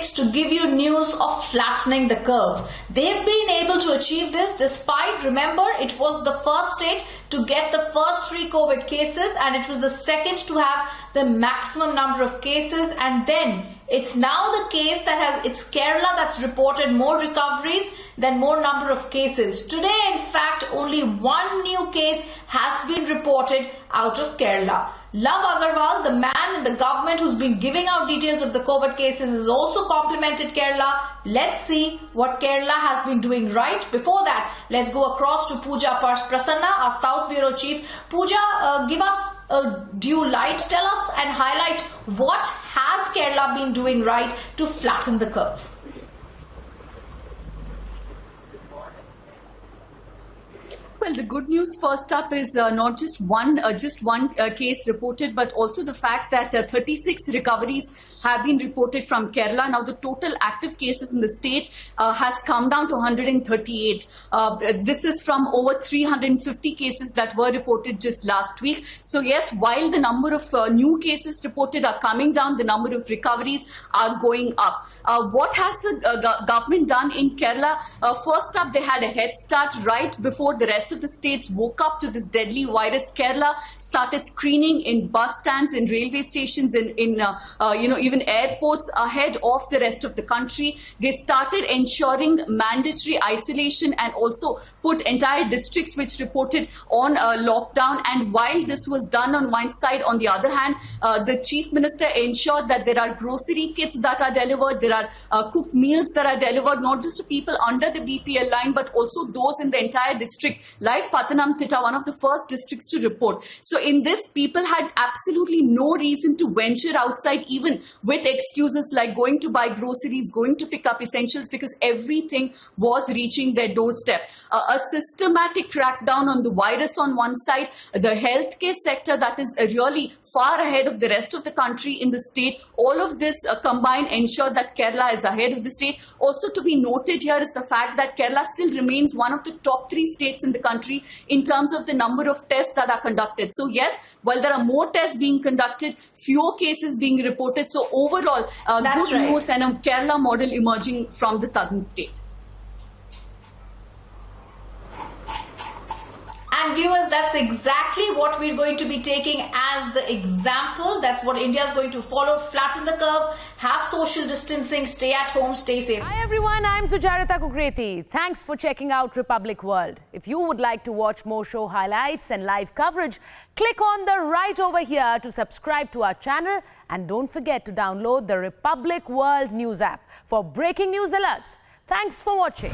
statistics to give you news of flattening the curve. They've been able to achieve this despite, remember, it was the first state to get the first 3 COVID cases and it was the second to have the maximum number of cases, and then it's now the case that it's Kerala that's reported more recoveries than more number of cases. Today, in fact, only 1 new case has been reported out of Kerala. Love Agarwal, the man in the government who's been giving out details of the COVID cases, has also complimented Kerala. Let's see what Kerala has been doing right. Before that, let's go across to Pooja Prasanna, our South Bureau Chief. Pooja, give us a due light. Tell us and highlight what has Kerala been doing right to flatten the curve. Well, the good news first up is not just one case reported, but also the fact that 36 recoveries have been reported from Kerala. Now, the total active cases in the state has come down to 138. This is from over 350 cases that were reported just last week. So, yes, while the number of new cases reported are coming down, the number of recoveries are going up. What has the government done in Kerala? First up, they had a head start right before the rest of the states woke up to this deadly virus. Kerala started screening in bus stands, in railway stations, in even airports ahead of the rest of the country. They started ensuring mandatory isolation and also put entire districts which reported on lockdown. And while this was done on one side, on the other hand, the Chief Minister ensured that there are grocery kits that are delivered, there are cooked meals that are delivered, not just to people under the BPL line, but also those in the entire district, like Pathanamthitta, one of the first districts to report. So in this, people had absolutely no reason to venture outside, even with excuses like going to buy groceries, going to pick up essentials, because everything was reaching their doorstep. A systematic crackdown on the virus on one side, the healthcare sector that is really far ahead of the rest of the country in the state. All of this combined ensure that Kerala is ahead of the state. Also to be noted here is the fact that Kerala still remains one of the top 3 states in the country in terms of the number of tests that are conducted. So yes, while there are more tests being conducted, fewer cases being reported. So overall, good news and a Kerala model emerging from the southern state. And viewers, that's exactly what we're going to be taking as the example. That's what India is going to follow. Flatten the curve, have social distancing, stay at home, stay safe. Hi everyone, I'm Sujarita Kukreti. Thanks for checking out Republic World. If you would like to watch more show highlights and live coverage, click on the right over here to subscribe to our channel. And don't forget to download the Republic World News app for breaking news alerts. Thanks for watching.